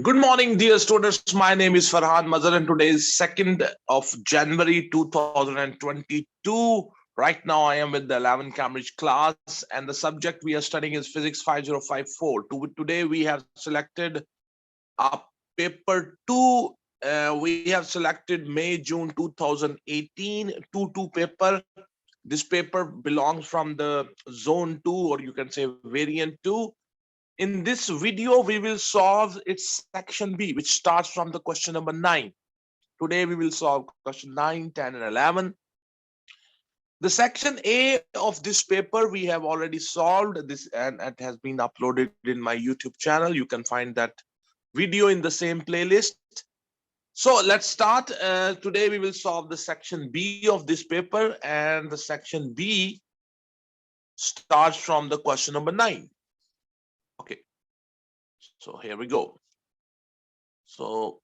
Good morning, dear students. My name is Ferhan Mazher, and today is 2nd of January 2022. Right now, I am with the 11th Cambridge class, and the subject we are studying is Physics 5054. Today, we have selected a paper 2. We have selected May, June 2018, 2 paper. This paper belongs from the Zone 2, or you can say Variant 2. In this video, we will solve its section B, which starts from the question number 9. Today, we will solve question 9, 10, and 11. The section A of this paper, we have already solved this, and it has been uploaded in my YouTube channel. You can find that video in the same playlist. So let's start. Today, we will solve the section B of this paper, and the section B starts from the question number 9. Okay. So here we go. So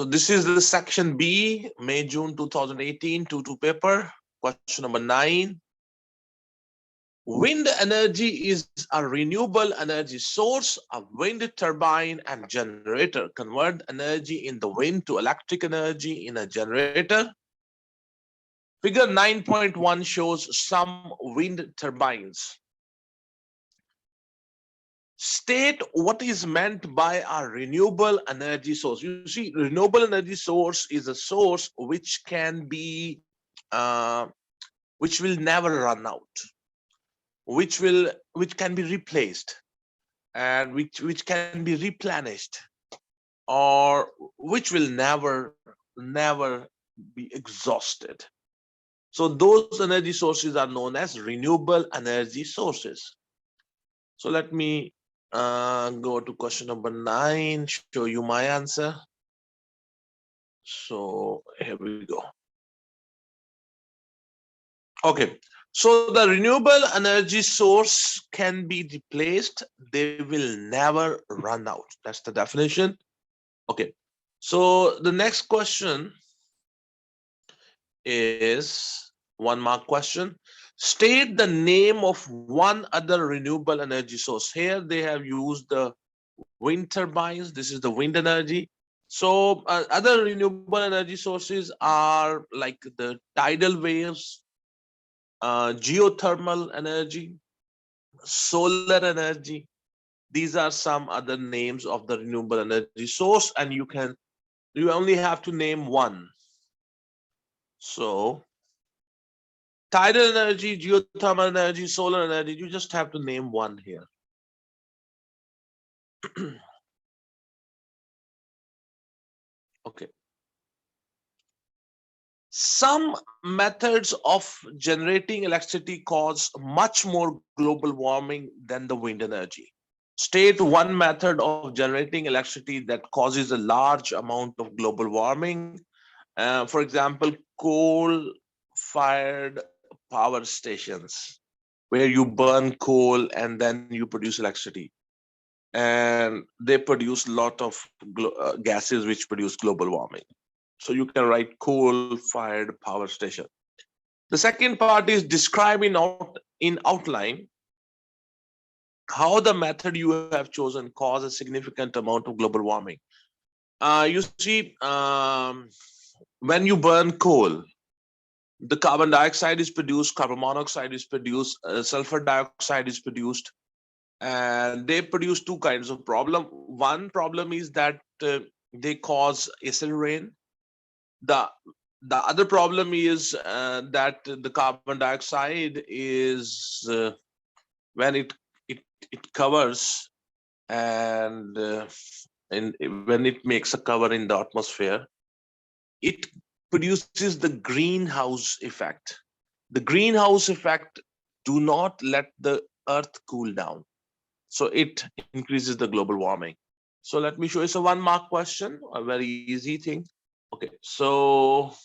this is the section B, May, June 2018, 2 paper, question number 9. Wind energy is a renewable energy source. A wind turbine and generator convert energy in the wind to electric energy in a generator. Figure 9.1 shows some wind turbines. State what is meant by a renewable energy source. You see, renewable energy source is a source which can be, which will never run out, which can be replaced, and which can be replenished, or which will never be exhausted. So those energy sources are known as renewable energy sources. So let me go to question number 9, show you my answer. So here we go. Okay, so the renewable energy source can be replaced. They will never run out. That's the definition. Okay, so the next question is 1-mark question. State the name of one other renewable energy source. Here they have used the wind turbines. This is the wind energy. So other renewable energy sources are like the tidal waves, geothermal energy, solar energy. These are some other names of the renewable energy source, and you only have to name one. So tidal energy, geothermal energy, solar energy, you just have to name one here. Okay. Some methods of generating electricity cause much more global warming than the wind energy. State one method of generating electricity that causes a large amount of global warming. For example, coal-fired power stations, where you burn coal and then you produce electricity. And they produce a lot of gases which produce global warming. So you can write coal-fired power station. The second part is describe in outline how the method you have chosen cause a significant amount of global warming. You see, when you burn coal, the carbon dioxide is produced, carbon monoxide is produced, sulfur dioxide is produced, and they produce 2 kinds of problem. One problem is that they cause acid rain. The other problem is that the carbon dioxide is when it covers, and when it makes a cover in the atmosphere, it produces the greenhouse effect. The greenhouse effect do not let the earth cool down, so it increases the global warming. So let me show you. It's a 1-mark question, a very easy thing. Okay, so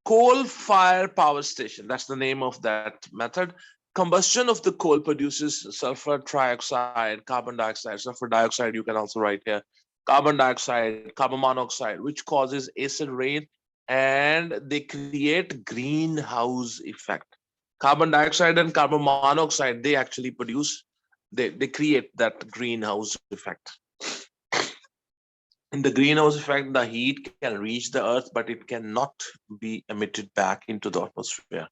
coal-fired power station, that's the name of that method. Combustion of the coal produces sulfur trioxide, carbon dioxide, sulfur dioxide, you can also write here, carbon dioxide, carbon monoxide, which causes acid rain, and they create greenhouse effect. Carbon dioxide and carbon monoxide, they actually produce, they create that greenhouse effect. In the greenhouse effect, the heat can reach the earth, but it cannot be emitted back into the atmosphere.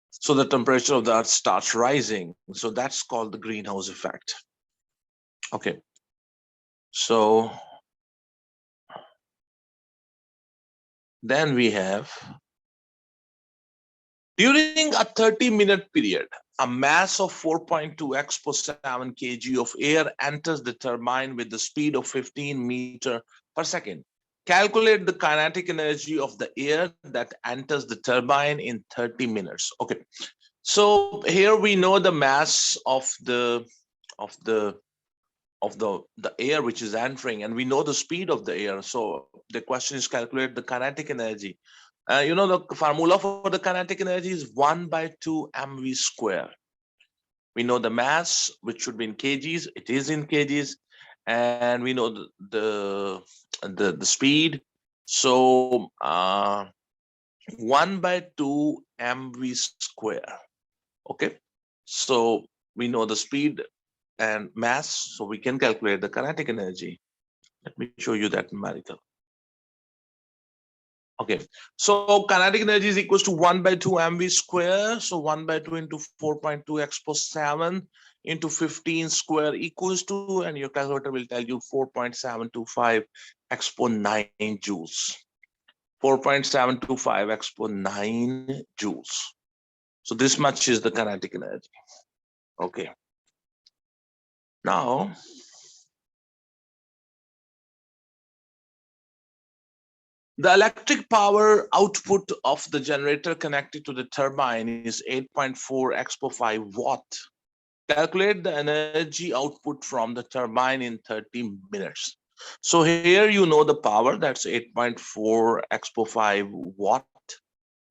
So the temperature of the earth starts rising. So that's called the greenhouse effect. Okay. So then we have, during a 30-minute period, a mass of 4.2 x per 7 kg of air enters the turbine with the speed of 15 meter per second. Calculate the kinetic energy of the air that enters the turbine in 30 minutes. Okay, so here we know the mass of the air which is entering, and we know the speed of the air. So the question is calculate the kinetic energy. You know, the formula for the kinetic energy is 1/2 mv square. We know the mass, which should be in kgs. It is in kgs, and we know the speed. So 1/2 mv square. Okay, so we know the speed and mass, so we can calculate the kinetic energy. Let me show you that numerical. Okay, so kinetic energy is equals to 1/2 mv square. So 1/2 into 4.2 x per 7 into 15 square equals to, and your calculator will tell you 4.725 x per 9 joules. 4.725 x per 9 joules. So this much is the kinetic energy. Okay. Now, the electric power output of the generator connected to the turbine is 8.4 x per 5 watt. Calculate the energy output from the turbine in 30 minutes. So here you know the power, that's 8.4 x per 5 watt.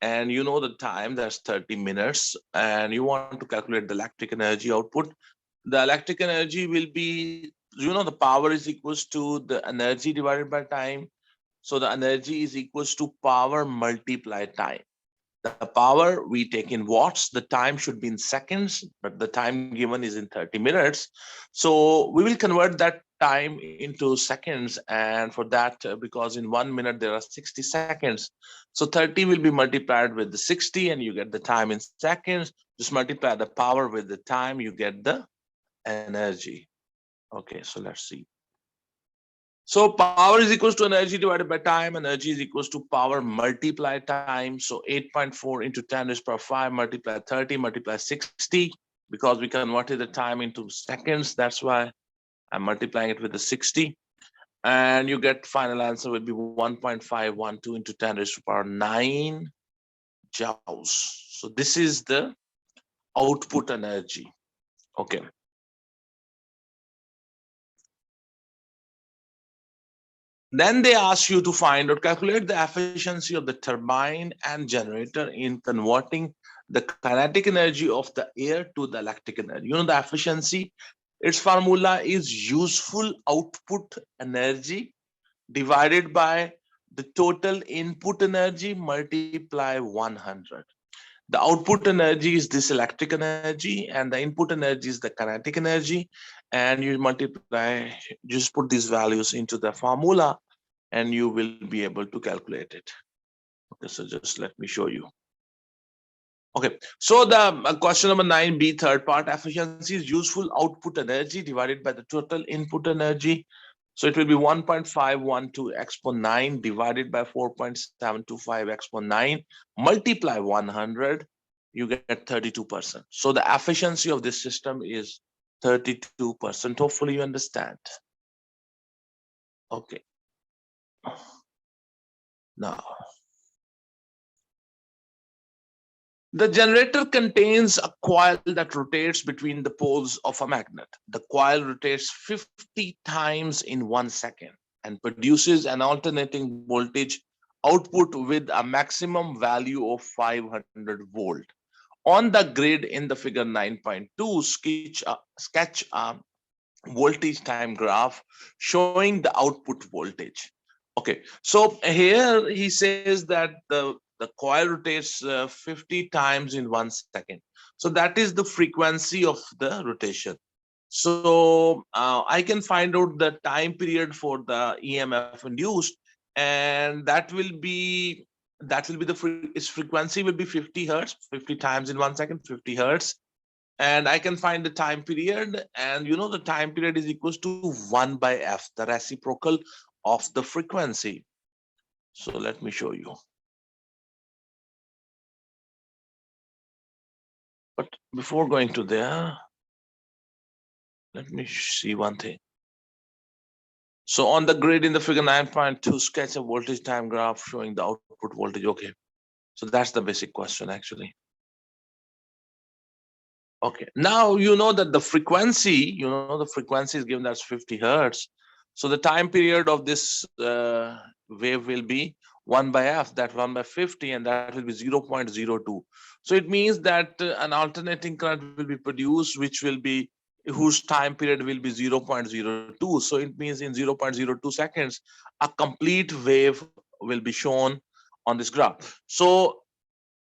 And you know the time, that's 30 minutes. And you want to calculate the electric energy output. The electric energy will be, you know, the power is equals to the energy divided by time. So the energy is equals to power multiplied time. The power we take in watts, the time should be in seconds, but the time given is in 30 minutes. So we will convert that time into seconds. And for that, because in 1 minute, there are 60 seconds. So 30 will be multiplied with the 60 and you get the time in seconds. Just multiply the power with the time, you get the energy. Okay, so let's see. So power is equals to energy divided by time. Energy is equals to power multiply time. So 8.4 into 10 raised power 5 multiply 30 multiply 60, because we converted the time into seconds. That's why I'm multiplying it with the 60. And you get final answer would be 1.512 into 10 raised to power 9 joules. So this is the output energy. Okay. Then they ask you to find or calculate the efficiency of the turbine and generator in converting the kinetic energy of the air to the electric energy. You know the efficiency, its formula is useful output energy divided by the total input energy multiply 100. The output energy is this electric energy and the input energy is the kinetic energy, and you multiply, just put these values into the formula and you will be able to calculate it. Okay, so just let me show you. Okay, so the question number 9b, third part, efficiency is useful output energy divided by the total input energy. So it will be 1.512 x per 9 divided by 4.725 x per 9 multiply 100, you get 32%. So the efficiency of this system is 32%. Hopefully you understand. Okay. Now, the generator contains a coil that rotates between the poles of a magnet. The coil rotates 50 times in 1 second and produces an alternating voltage output with a maximum value of 500 volt. On the grid in the figure 9.2, sketch a voltage time graph showing the output voltage. Okay, so here he says that the the coil rotates 50 times in 1 second. So that is the frequency of the rotation. So I can find out the time period for the EMF induced, and its frequency will be 50 hertz, 50 times in 1 second, 50 hertz. And I can find the time period, and the time period is equals to 1 by f, the reciprocal of the frequency. So let me show you. But before going to there, let me see one thing. So on the grid in the figure 9.2, sketch a voltage time graph showing the output voltage. Okay, so that's the basic question actually. Okay, now you know that the frequency, the frequency is given as 50 hertz. So the time period of this wave will be 1 by f, that 1 by 50, and that will be 0.02. So it means that an alternating current will be produced, whose time period will be 0.02. So it means in 0.02 seconds, a complete wave will be shown on this graph. So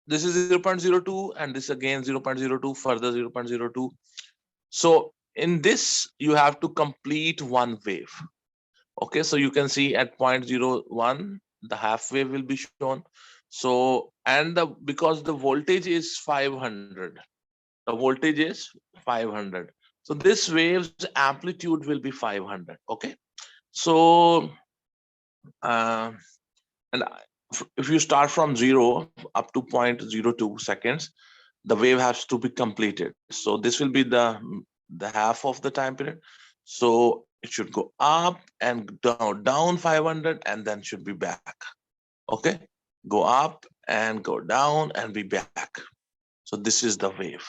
this is 0.02, and this again 0.02, further 0.02. So in this, you have to complete one wave. Okay, so you can see at 0.01, the half wave will be shown. So, and because the voltage is 500, the voltage is 500. So this wave's amplitude will be 500. Okay, so and if you start from 0 up to 0.02 seconds, the wave has to be completed. So this will be the half of the time period. So it should go up and down 500, and then should be back. Okay, go up and go down and be back. So this is the wave.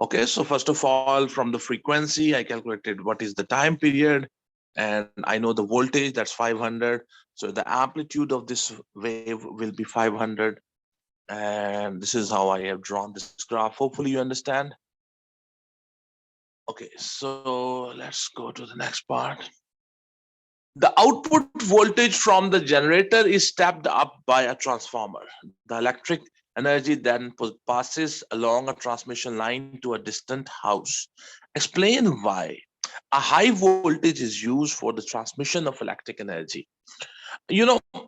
Okay, so first of all, from the frequency, I calculated what is the time period, and I know the voltage, that's 500. So the amplitude of this wave will be 500. And this is how I have drawn this graph. Hopefully you understand. Okay, so let's go to the next part. The output voltage from the generator is stepped up by a transformer. The electric energy then passes along a transmission line to a distant house. Explain why a high voltage is used for the transmission of electric energy. Wherever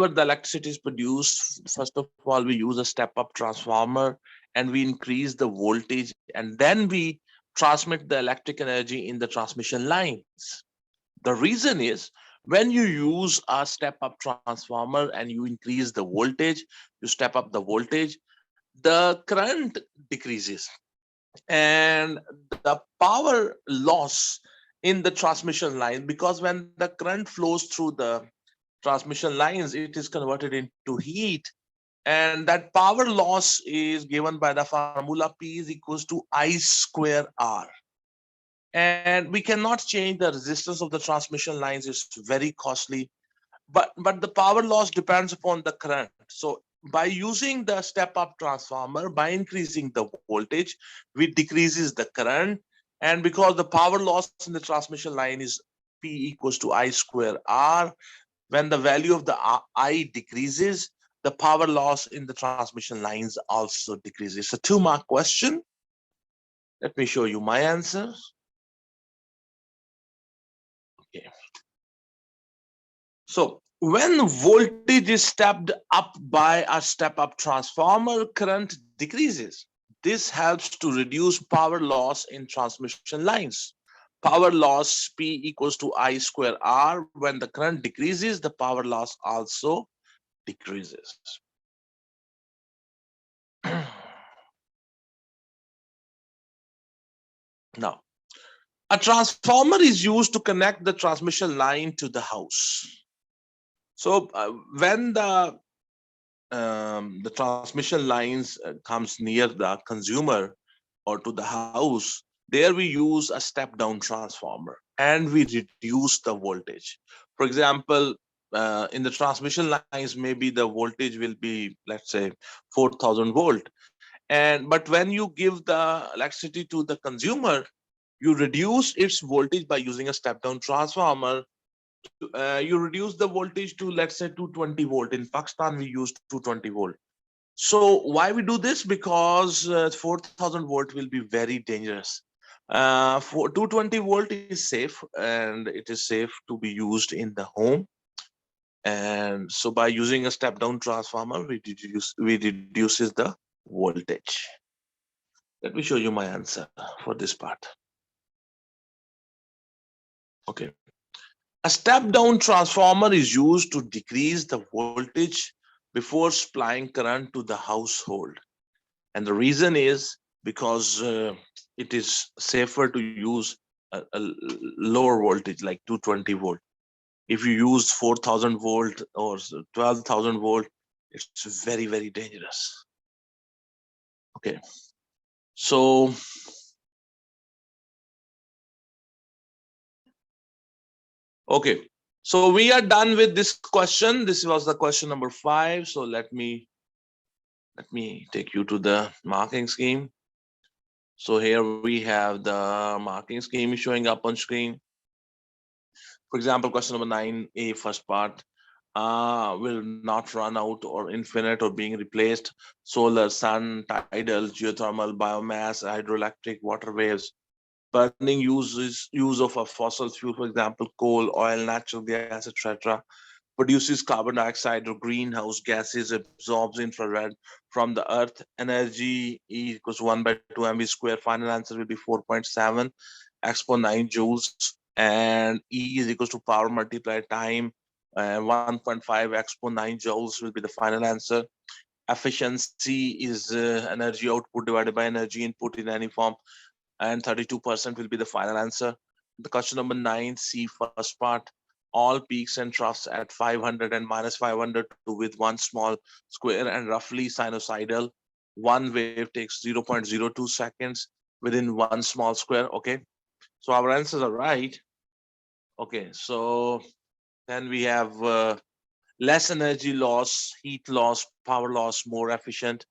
the electricity is produced, first of all, we use a step-up transformer, and we increase the voltage, and then we transmit the electric energy in the transmission lines. The reason is, when you use a step-up transformer and you increase the voltage, you step up the voltage, the current decreases, and the power loss in the transmission line, because when the current flows through the transmission lines, it is converted into heat, and that power loss is given by the formula P is equals to I square R. And we cannot change the resistance of the transmission lines. It's very costly, but the power loss depends upon the current. So by using the step-up transformer, by increasing the voltage, we decreases the current, and because the power loss in the transmission line is P equals to I square R, when the value of the I decreases, the power loss in the transmission lines also decreases. It's a 2-mark question. Let me show you my answer. Okay. So when voltage is stepped up by a step-up transformer, current decreases. This helps to reduce power loss in transmission lines. Power loss P equals to I square R. When the current decreases, the power loss also decreases. Now, a transformer is used to connect the transmission line to the house. So when the transmission lines comes near the consumer or to the house, there we use a step-down transformer and we reduce the voltage. For example, in the transmission lines, maybe the voltage will be, let's say, 4,000 volt. But when you give the electricity to the consumer, you reduce its voltage by using a step-down transformer you reduce the voltage to, let's say, 220 volt. In Pakistan, we use 220 volt. So why we do this? Because 4000 volt will be very dangerous. For 220 volt is safe, and it is safe to be used in the home. And so by using a step down transformer, we reduces the voltage. Let me show you my answer for this part. Okay. A step down transformer is used to decrease the voltage before supplying current to the household. And the reason is because it is safer to use a lower voltage like 220 volt. If you use 4000 volt or 12,000 volt, it's very, very dangerous. Okay. So okay, so we are done with this question. This was the question number 5. So let me take you to the marking scheme. So here we have the marking scheme showing up on screen. For example, question number 9A, first part, will not run out or infinite or being replaced. Solar, sun, tidal, geothermal, biomass, hydroelectric, water waves. Burning use of a fossil fuel, for example, coal, oil, natural gas, etc., produces carbon dioxide or greenhouse gases, absorbs infrared from the earth. Energy E equals 1 by 2 mv square. Final answer will be 4.7 expo 9 joules. And E is equals to power multiplied time. 1.5 expo 9 joules will be the final answer. Efficiency is energy output divided by energy input in any form, and 32% will be the final answer. The question number 9C, first part, all peaks and troughs at 500 and minus 500 with one small square and roughly sinusoidal. One wave takes 0.02 seconds within one small square. Okay, so our answers are right. Okay, so then we have less energy loss, heat loss, power loss, more efficient,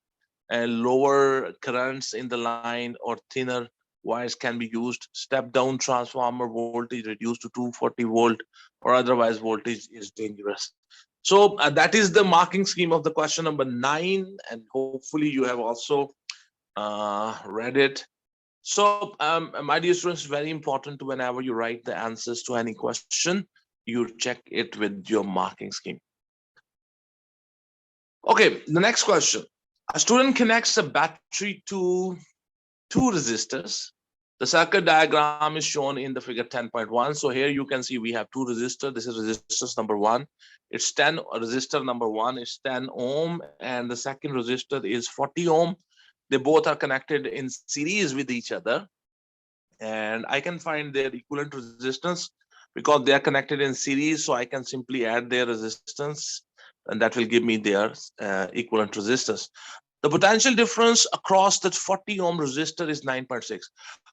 and lower currents in the line or thinner wires can be used. Step down transformer voltage reduced to 240 volt, or otherwise voltage is dangerous. So that is the marking scheme of the question number 9, and hopefully you have also read it. So my dear students, very important, whenever you write the answers to any question, you check it with your marking scheme. Okay, the next question. A student connects a battery to 2 resistors. The circuit diagram is shown in the figure 10.1. So here you can see we have 2 resistors. This is resistance number 1. It's 10. Resistor number 1 is 10 ohm, and the second resistor is 40 ohm. They both are connected in series with each other, and I can find their equivalent resistance because they are connected in series. So I can simply add their resistance, and that will give me their equivalent resistance. The potential difference across the 40 ohm resistor is 9.6.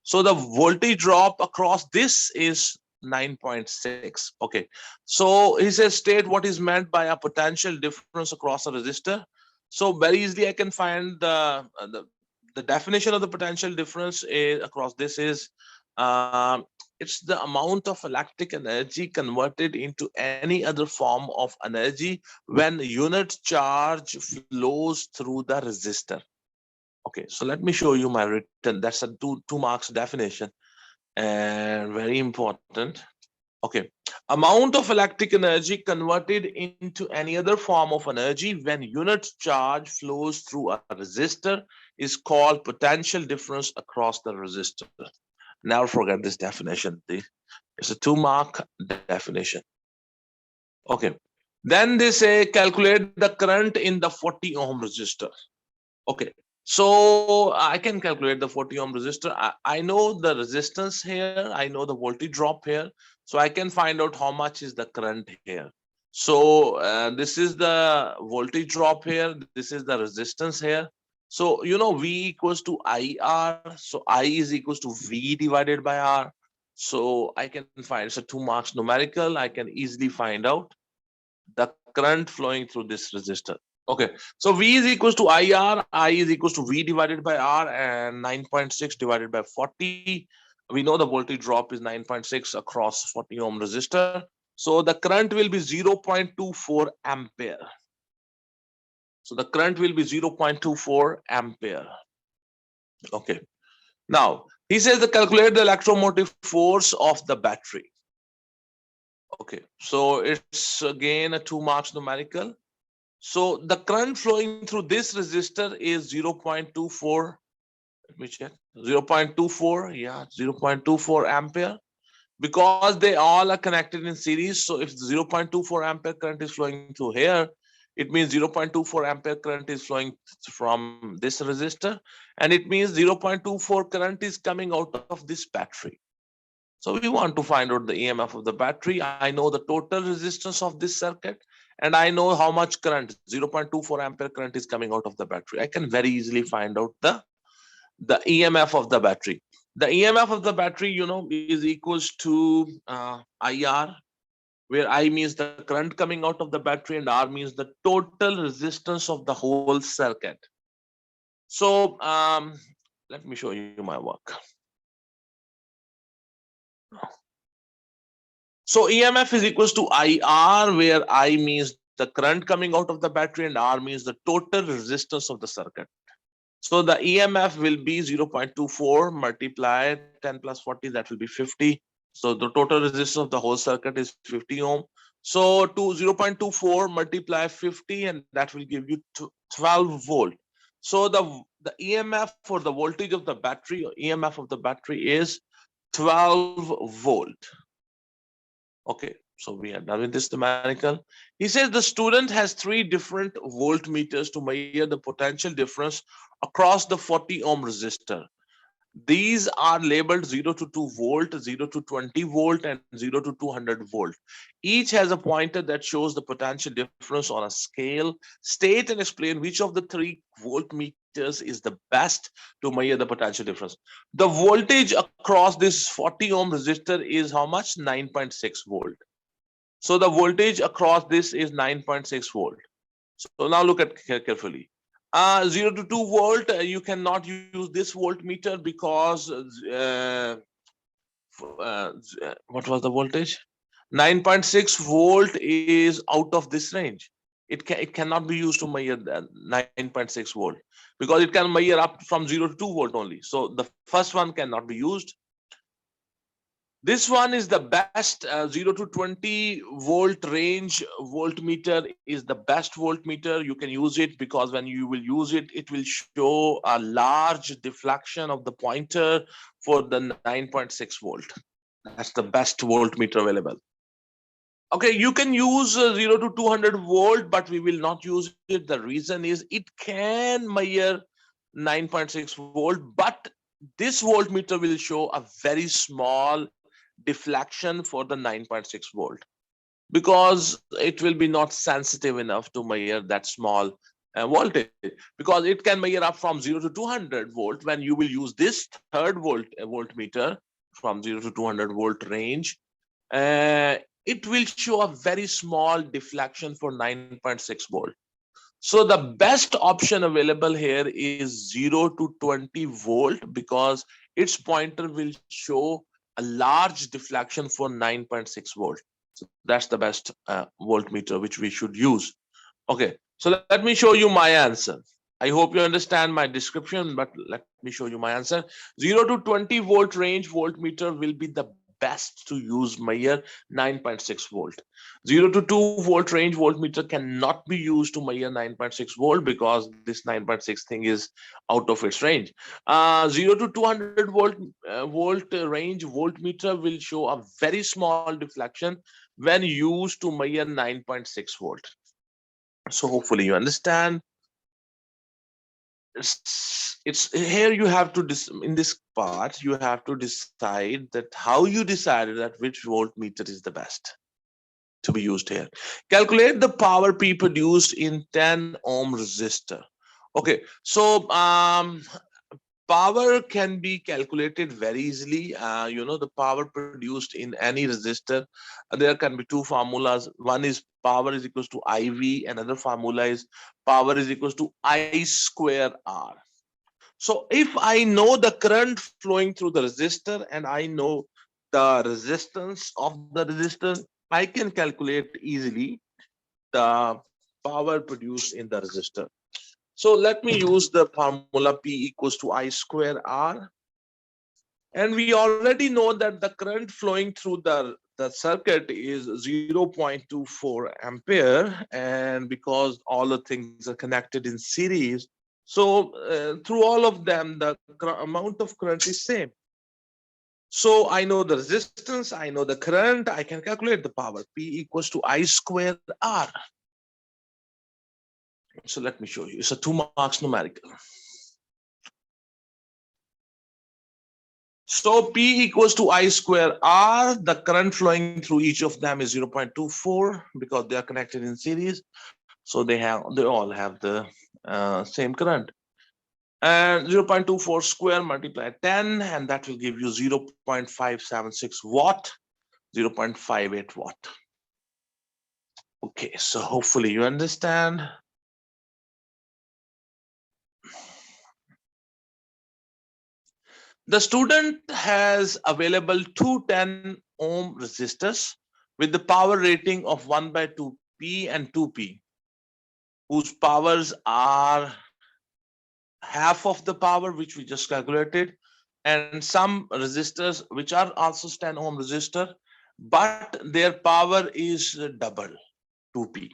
So the voltage drop across this is 9.6. Okay. So he says state what is meant by a potential difference across a resistor. So very easily I can find the definition of the potential difference across this is it's the amount of electric energy converted into any other form of energy when unit charge flows through the resistor. Okay, so let me show you my written. That's a two marks definition, and very important. Okay, amount of electric energy converted into any other form of energy when unit charge flows through a resistor is called potential difference across the resistor. Never forget this definition. It's a 2-mark definition. Okay. Then they say calculate the current in the 40 ohm resistor. Okay. So I can calculate the 40 ohm resistor. I know the resistance here. I know the voltage drop here. So I can find out how much is the current here. So this is the voltage drop here. This is the resistance here. So, you know, V equals to IR. So I is equals to V divided by R. So I can find, it's a 2 marks numerical. I can easily find out the current flowing through this resistor. Okay, so V is equals to IR, I is equals to V divided by R, and 9.6 divided by 40. We know the voltage drop is 9.6 across 40 ohm resistor. So the current will be 0.24 ampere. So the current will be 0.24 ampere. Okay. Now, he says to calculate the electromotive force of the battery. Okay. So it's again a 2 marks numerical. So the current flowing through this resistor is 0.24. Let me check. 0.24. Yeah, 0.24 ampere. Because they all are connected in series. So if 0.24 ampere current is flowing through here, it means 0.24 ampere current is flowing from this resistor, and it means 0.24 current is coming out of this battery. So we want to find out the EMF of the battery. I know the total resistance of this circuit, and I know how much current, 0.24 ampere current is coming out of the battery. I can very easily find out the EMF of the battery. The EMF of the battery, is equals to IR, where I means the current coming out of the battery and R means the total resistance of the whole circuit. So let me show you my work. So EMF is equals to IR, where I means the current coming out of the battery and R means the total resistance of the circuit. So the EMF will be 0.24 multiplied 10 plus 40, that will be 50. So the total resistance of the whole circuit is 50 ohm. So to 0.24 multiply 50, and that will give you 12 volt. So the EMF for the voltage of the battery, or EMF of the battery, is 12 volt. Okay, so we are done with this numerical. He says the student has 3 different voltmeters to measure the potential difference across the 40 ohm resistor. These are labeled 0 to 2 volt, 0 to 20 volt, and 0 to 200 volt. Each has a pointer that shows the potential difference on a scale. State and explain which of the 3 voltmeters is the best to measure the potential difference. The voltage across this 40 ohm resistor is how much? 9.6 volt. So the voltage across this is 9.6 volt. So now look at carefully. 0 to 2 volt, you cannot use this voltmeter because what was the voltage? 9.6 volt is out of this range. It cannot be used to measure 9.6 volt because it can measure up from 0 to 2 volt only. So the first one cannot be used. This one is the best 0 to 20 volt range voltmeter is the best voltmeter. You can use it because when you will use it, it will show a large deflection of the pointer for the 9.6 volt. That's the best voltmeter available. Okay, you can use 0 to 200 volt, but we will not use it. The reason is it can measure 9.6 volt, but this voltmeter will show a very small deflection for the 9.6 volt because it will be not sensitive enough to measure that small voltage, because it can measure up from 0 to 200 volt. When you will use this third voltmeter from 0 to 200 volt range, it will show a very small deflection for 9.6 volt. So the best option available here is 0 to 20 volt because its pointer will show a large deflection for 9.6 volt. So that's the best voltmeter which we should use. Okay, so let me show you my answer. I hope you understand my description, but let me show you my answer. 0 to 20 volt range voltmeter will be the best to use measure 9.6 volt. 0 to 2 volt range voltmeter cannot be used to measure 9.6 volt because this 9.6 thing is out of its range. 0 to 200 volt range voltmeter will show a very small deflection when used to measure 9.6 volt. So hopefully you understand. It's here you have to in this part you have to decide that how you decided that which voltmeter is the best to be used here. Calculate the power P produced in 10 ohm resistor. Okay, so power can be calculated very easily. The power produced in any resistor, there can be 2 formulas. One is power is equals to IV, another formula is power is equals to I square R. So if I know the current flowing through the resistor and I know the resistance of the resistor, I can calculate easily the power produced in the resistor. So let me use the formula P equals to I square R. And we already know that the current flowing through the circuit is 0.24 ampere. And because all the things are connected in series, so through all of them, the amount of current is same. So I know the resistance, I know the current, I can calculate the power. P equals to I square R. So let me show you. It's a 2 marks numerical. So P equals to I square R. The current flowing through each of them is 0.24 because they are connected in series. So they all have the same current. And 0.24 square multiply 10, and that will give you 0.576 watt, 0.58 watt. Okay, so hopefully you understand. The student has available two 10 ohm resistors with the power rating of 1/2P and 2P, whose powers are half of the power which we just calculated, and some resistors which are also 10 ohm resistor, but their power is double, 2P.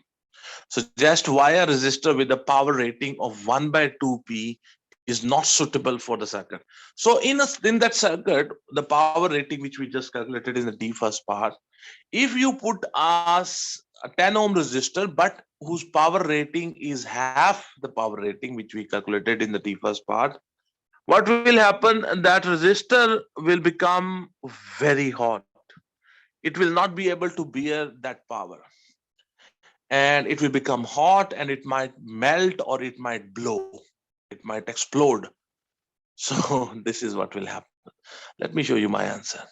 So just why a resistor with a power rating of 1/2P is not suitable for the circuit. So in that circuit, the power rating which we just calculated in the D first part, if you put us a 10 ohm resistor, but whose power rating is half the power rating which we calculated in the D first part, what will happen? That resistor will become very hot. It will not be able to bear that power, and it will become hot, and it might melt or it might blow, it might explode. So this is what will happen. Let me show you my answer.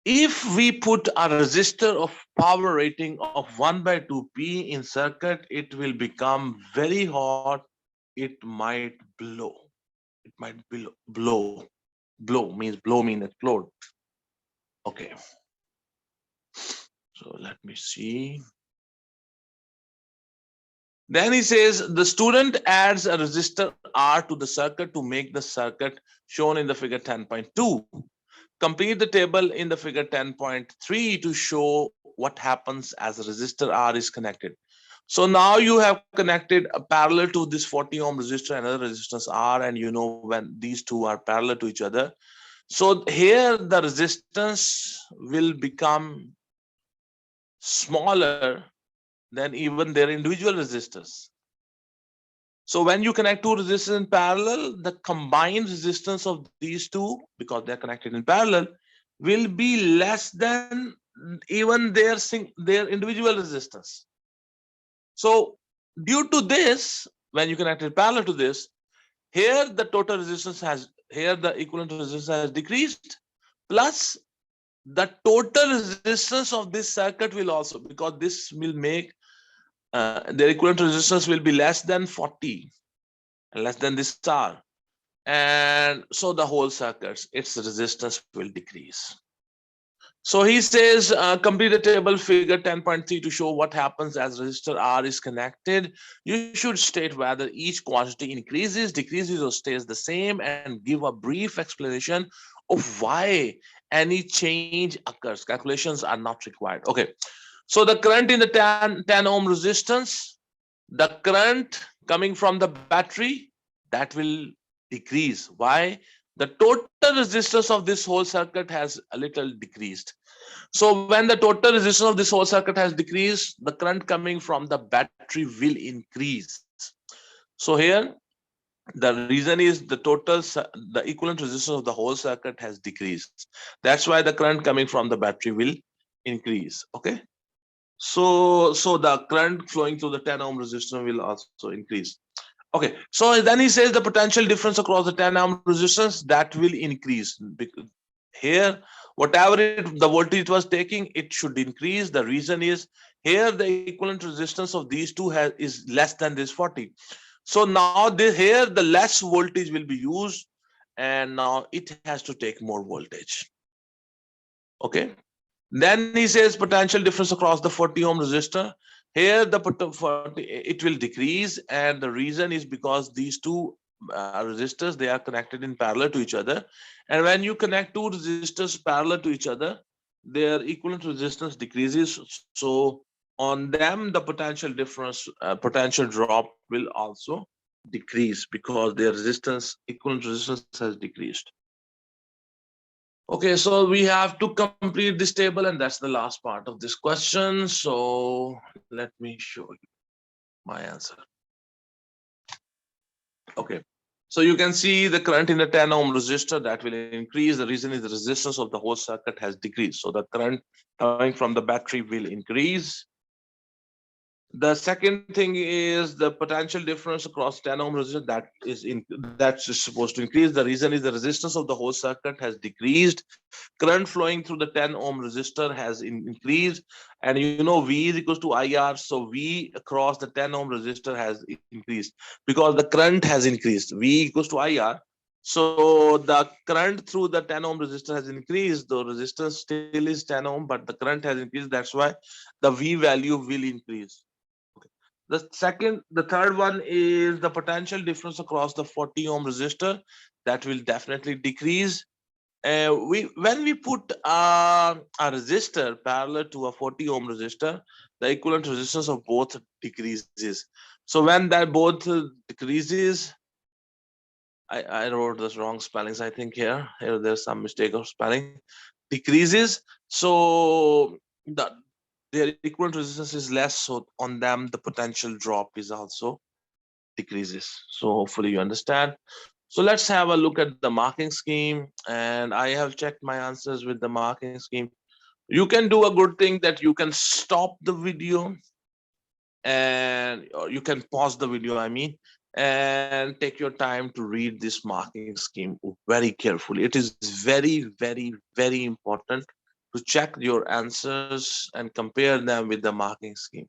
If we put a resistor of power rating of 1/2P in circuit, it will become very hot. It might blow. It might blow. Blow means explode. Okay. So let me see. Then he says the student adds a resistor R to the circuit to make the circuit shown in the figure 10.2. Complete the table in the figure 10.3 to show what happens as a resistor R is connected. So now you have connected a parallel to this 40 ohm resistor and another resistance R, and you know when these two are parallel to each other. So here the resistance will become smaller than even their individual resistors. So when you connect two resistors in parallel, the combined resistance of these two, because they're connected in parallel, will be less than even their individual resistance. So due to this, when you connect it parallel to this, here the total resistance here the equivalent resistance has decreased, plus the total resistance of this circuit will also, because this will make their equivalent resistance will be less than 40, less than this R. And so the whole circuit, its resistance will decrease. So he says, complete the table figure 10.3 to show what happens as resistor R is connected. You should state whether each quantity increases, decreases, or stays the same, and give a brief explanation of why any change occurs. Calculations are not required. Okay. So the current in the 10 ohm resistance, the current coming from the battery, that will decrease. Why? The total resistance of this whole circuit has a little decreased. So when the total resistance of this whole circuit has decreased, the current coming from the battery will increase. So here the reason is the equivalent resistance of the whole circuit has decreased. That's why the current coming from the battery will increase. Okay. So the current flowing through the 10 ohm resistor will also increase. Okay, so then he says the potential difference across the 10 ohm resistance that will increase. Here, whatever the voltage it was taking, it should increase. The reason is here the equivalent resistance of these two is less than this 40. So now here the less voltage will be used, and now it has to take more voltage. Okay. Then he says potential difference across the 40 ohm resistor. Here the 40, it will decrease, and the reason is because these two resistors, they are connected in parallel to each other, and when you connect two resistors parallel to each other, their equivalent resistance decreases. So on them the potential difference, potential drop will also decrease because their resistance, equivalent resistance, has decreased. Okay, so we have to complete this table, and that's the last part of this question. So let me show you my answer. Okay, so you can see the current in the 10 ohm resistor that will increase. The reason is the resistance of the whole circuit has decreased. So the current coming from the battery will increase. The second thing is the potential difference across 10 ohm resistor that's supposed to increase. The reason is the resistance of the whole circuit has decreased. Current flowing through the 10 ohm resistor has increased, and you know V is equals to IR. So V across the 10 ohm resistor has increased because the current has increased. V equals to IR. So the current through the 10 ohm resistor has increased. The resistance still is 10 ohm, but the current has increased. That's why the V value will increase. The third one is the potential difference across the 40 ohm resistor that will definitely decrease. When we put a resistor parallel to a 40 ohm resistor, the equivalent resistance of both decreases. So when that both decreases, I wrote the wrong spellings. I think here there's some mistake of spelling. Decreases. So their equivalent resistance is less. So on them, the potential drop is also decreases. So hopefully you understand. So let's have a look at the marking scheme. And I have checked my answers with the marking scheme. You can do a good thing that you can stop the video, and or you can pause the video, I mean, and take your time to read this marking scheme very carefully. It is very, very, very important to check your answers and compare them with the marking scheme.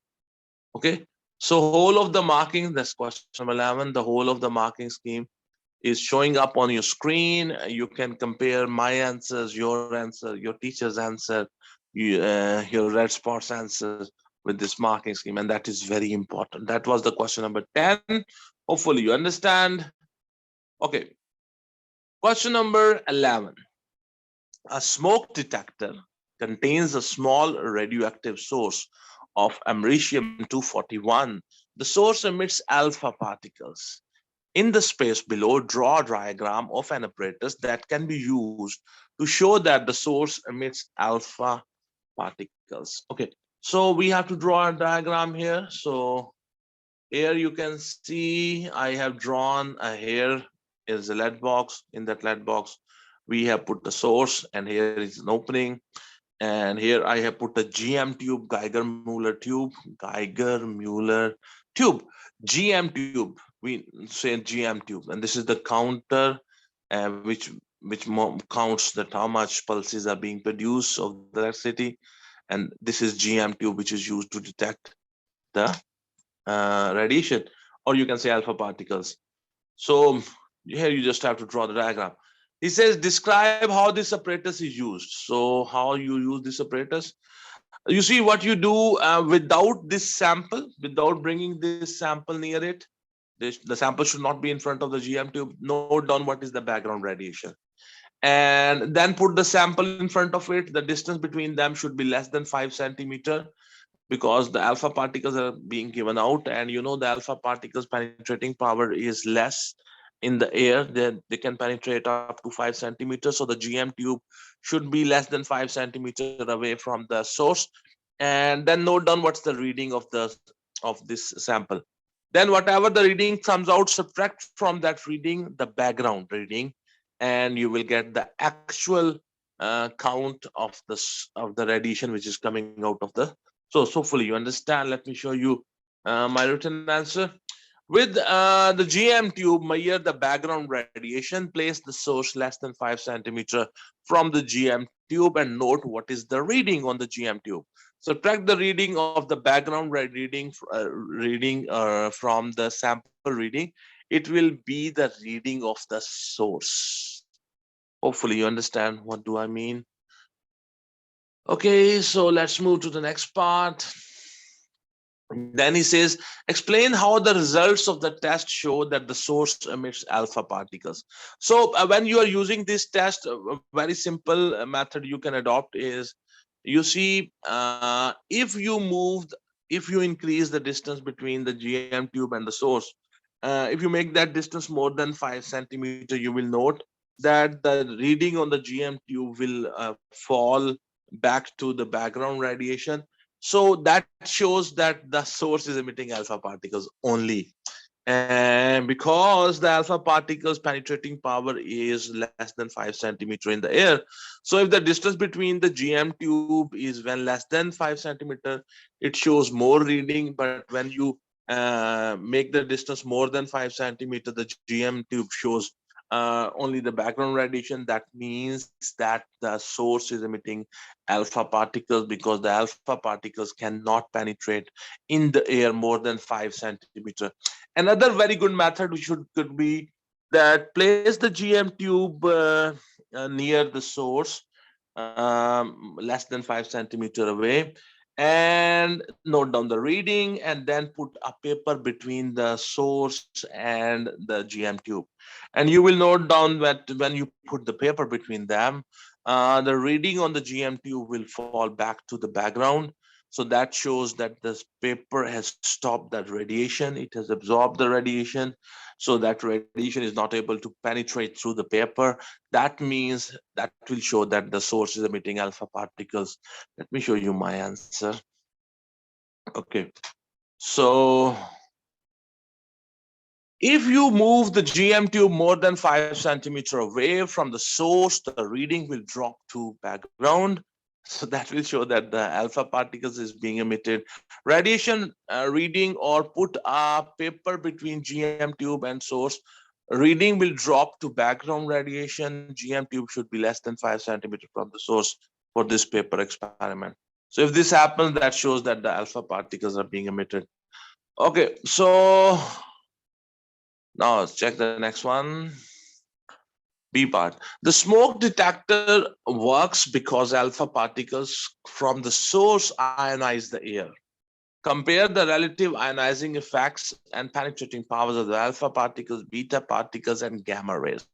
Okay. So whole of the marking, that's question number 11, the whole of the marking scheme is showing up on your screen. You can compare my answers, your answer, your teacher's answer, your red spots answers with this marking scheme, and that is very important. That was the question number 10. Hopefully you understand. Okay, question number 11. A smoke detector contains a small radioactive source of americium-241. The source emits alpha particles. In the space below, draw a diagram of an apparatus that can be used to show that the source emits alpha particles. Okay, so we have to draw a diagram here. So here you can see I have drawn here is a lead box. In that lead box, we have put the source, and here is an opening. And here I have put a GM tube, Geiger-Müller tube, Geiger-Müller tube, GM tube. We say GM tube, and this is the counter, which counts that how much pulses are being produced of the electricity, and this is GM tube, which is used to detect the radiation, or you can say alpha particles. So here you just have to draw the diagram. He says, describe how this apparatus is used. So how you use this apparatus? You see what you do without this sample, without bringing this sample near it. The sample should not be in front of the GM tube. Note down what is the background radiation. And then put the sample in front of it. The distance between them should be less than 5 centimeter, because the alpha particles are being given out, and you know the alpha particles penetrating power is less in the air. They can penetrate up to 5 centimeters. So the GM tube should be less than 5 centimeters away from the source. And then note down what's the reading of this sample. Then whatever the reading comes out, subtract from that reading the background reading, and you will get the actual count of the radiation which is coming out of the. So hopefully you understand. Let me show you my written answer. With the GM tube, measure the background radiation. Place the source less than 5 centimeter from the GM tube, and note what is the reading on the GM tube. Subtract the reading of the background reading from the sample reading. It will be the reading of the source. Hopefully you understand what do I mean. Okay, so let's move to the next part. Then he says, explain how the results of the test show that the source emits alpha particles. So when you are using this test, a very simple method you can adopt is, you see, if you increase the distance between the GM tube and the source, if you make that distance more than 5 centimeters, you will note that the reading on the GM tube will fall back to the background radiation. So that shows that the source is emitting alpha particles only. And because the alpha particles penetrating power is less than 5 centimeters in the air, so if the distance between the GM tube is when less than 5 centimeters, it shows more reading. But when you make the distance more than 5 centimeters, the GM tube shows only the background radiation. That means that the source is emitting alpha particles, because the alpha particles cannot penetrate in the air more than 5 centimeters. Another very good method could be that place the GM tube near the source, less than 5 centimeters away, and note down the reading, and then put a paper between the source and the GM tube. And you will note down that when you put the paper between them, the reading on the GM tube will fall back to the background. So that shows that this paper has stopped that radiation. It has absorbed the radiation. So that radiation is not able to penetrate through the paper. That means that will show that the source is emitting alpha particles. Let me show you my answer. Okay. So if you move the GM tube more than 5 centimeters away from the source, the reading will drop to background. So that will show that the alpha particles is being emitted. Radiation reading, or put a paper between GM tube and source, reading will drop to background radiation. GM tube should be less than 5 centimeters from the source for this paper experiment. So if this happens, that shows that the alpha particles are being emitted. Okay, so now let's check the next one. B part. The smoke detector works because alpha particles from the source ionize the air. Compare the relative ionizing effects and penetrating powers of the alpha particles, beta particles, and gamma rays.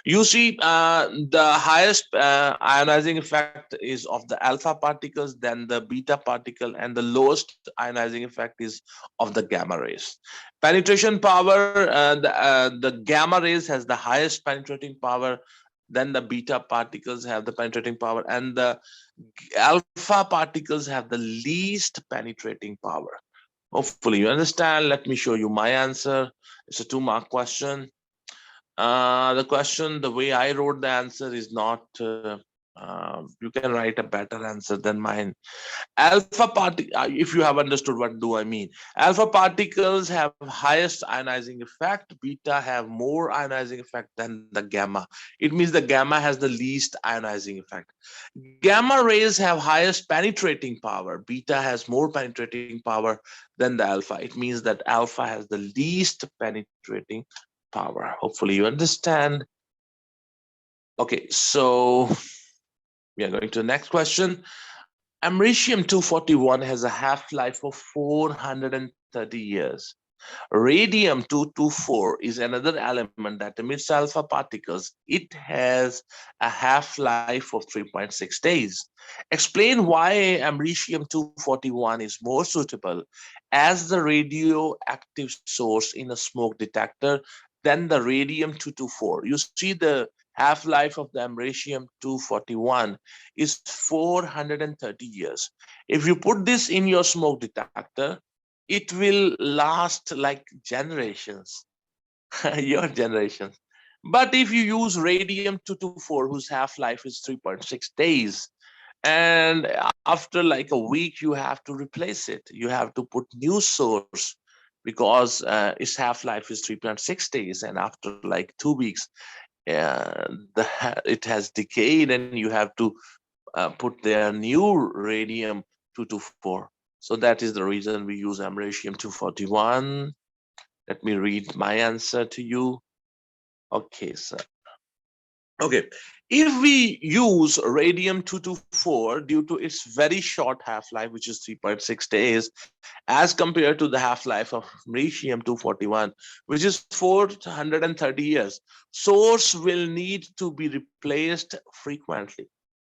You see, the highest ionizing effect is of the alpha particles, then the beta particle, and the lowest ionizing effect is of the gamma rays. Penetration power, the gamma rays has the highest penetrating power, then the beta particles have the penetrating power, and the alpha particles have the least penetrating power. Hopefully you understand. Let me show you my answer. It's a 2-mark question. The question, the way I wrote the answer is not, you can write a better answer than mine. Alpha particle, if you have understood what do I mean. Alpha particles have highest ionizing effect, beta have more ionizing effect than the gamma. It means the gamma has the least ionizing effect. Gamma rays have highest penetrating power, beta has more penetrating power than the alpha. It means that alpha has the least penetrating power. Hopefully you understand. Okay, so we are going to the next question. Americium-241 has a half-life of 430 years. Radium-224 is another element that emits alpha particles. It has a half-life of 3.6 days. Explain why Americium-241 is more suitable as the radioactive source in a smoke detector than the Radium-224. You see, the half-life of the Americium-241 is 430 years. If you put this in your smoke detector, it will last like generations, your generations. But if you use Radium-224, whose half-life is 3.6 days, and after like a week, you have to replace it. You have to put new source, because its half-life is 3.6 days. And after like 2 weeks, it has decayed, and you have to put their new Radium-224. So that is the reason we use Americium-241. Let me read my answer to you. Okay, sir. Okay, if we use radium-224 due to its very short half-life, which is 3.6 days, as compared to the half-life of radium-241, which is 430 years, source will need to be replaced frequently.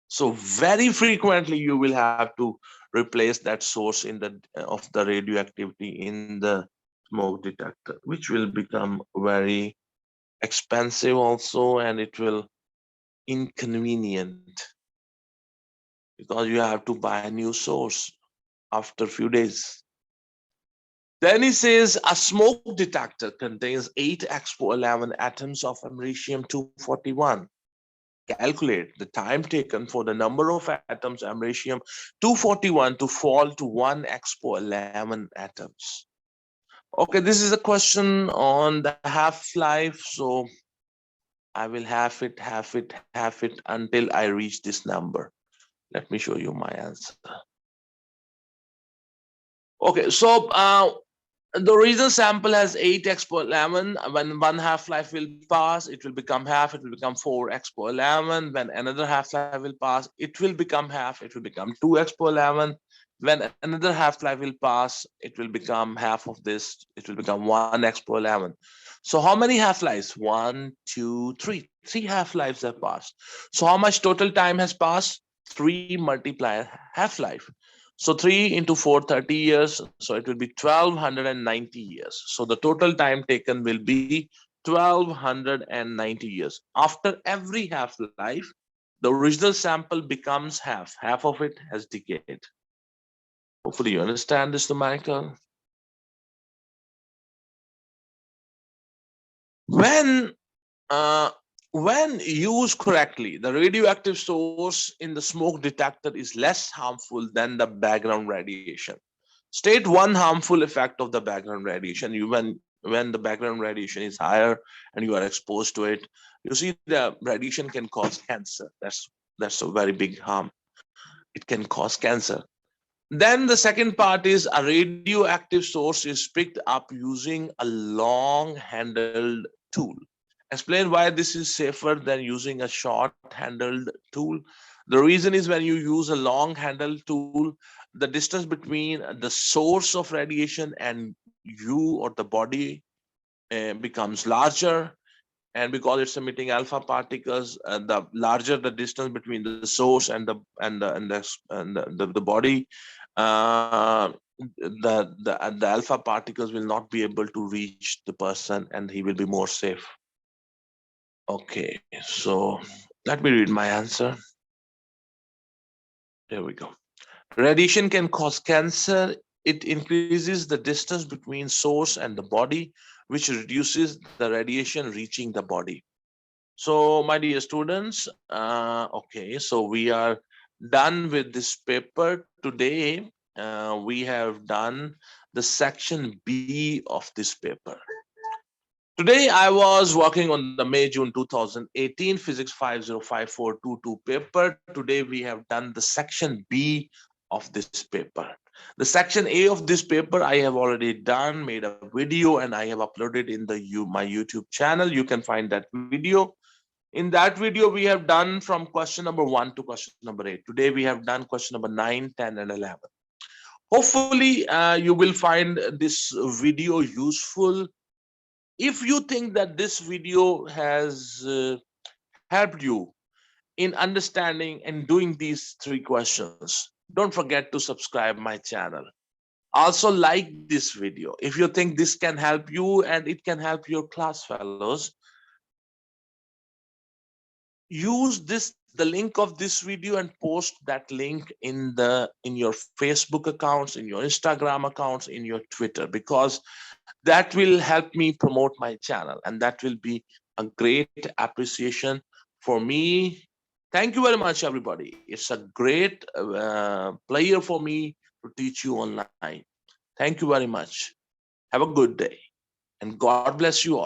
So very frequently, you will have to replace that source in the of the radioactivity in the smoke detector, which will become very expensive also, and it will inconvenient because you have to buy a new source after a few days. Then he says a smoke detector contains 8 expo 11 atoms of americium 241. Calculate the time taken for the number of atoms americium 241 to fall to 1 expo 11 atoms. Okay, this is a question on the half-life, so I will have it until I reach this number. Let me show you my answer. Okay, so the original sample has 8 expo 11. When one half-life will pass, it will become half, it will become 4 expo 11. When another half-life will pass, it will become half, it will become 2 expo 11. When another half-life will pass, it will become half of this, it will become 1 expo 11. So how many half-lives? 1, 2, 3. 3 half-lives have passed. So how much total time has passed? 3 multiplier half-life. So 3 into 430 years. So it will be 1290 years. So the total time taken will be 1290 years. After every half-life, the original sample becomes half. Half of it has decayed. Hopefully you understand this numerical. When uh, when used correctly, the radioactive source in the smoke detector is less harmful than the background radiation. State one harmful effect of the background radiation. When the background radiation is higher and you are exposed to it, you see the radiation can cause cancer. That's a very big harm. It can cause cancer. Then the second part is a radioactive source is picked up using a long handled tool. Explain why this is safer than using a short handled tool. The reason is when you use a long handled tool, the distance between the source of radiation and you or the body becomes larger, and because it's emitting alpha particles, the larger the distance between the source and the body, uh, the alpha particles will not be able to reach the person and he will be more safe. Okay, so let me read my answer. There we go. Radiation can cause cancer. It increases the distance between source and the body, which reduces the radiation reaching the body. So, my dear students, okay, so we are done with this paper today. We have done the section B of this paper. Today, I was working on the May June 2018 Physics 505422 paper. Today, we have done the section B of this paper. The section A of this paper, I have already done, made a video, and I have uploaded in my YouTube channel. You can find that video. In that video, we have done from question number 1 to question number 8. Today, we have done question number 9, 10, and 11. Hopefully, you will find this video useful. If you think that this video has helped you in understanding and doing these 3 questions, don't forget to subscribe my channel. Also like this video. If you think this can help you and it can help your class fellows, use the link of this video and post that link in your Facebook accounts, in your Instagram accounts, in your Twitter, because that will help me promote my channel, and that will be a great appreciation for me. Thank you very much, everybody. It's a great pleasure for me to teach you online. Thank you very much. Have a good day, and God bless you all.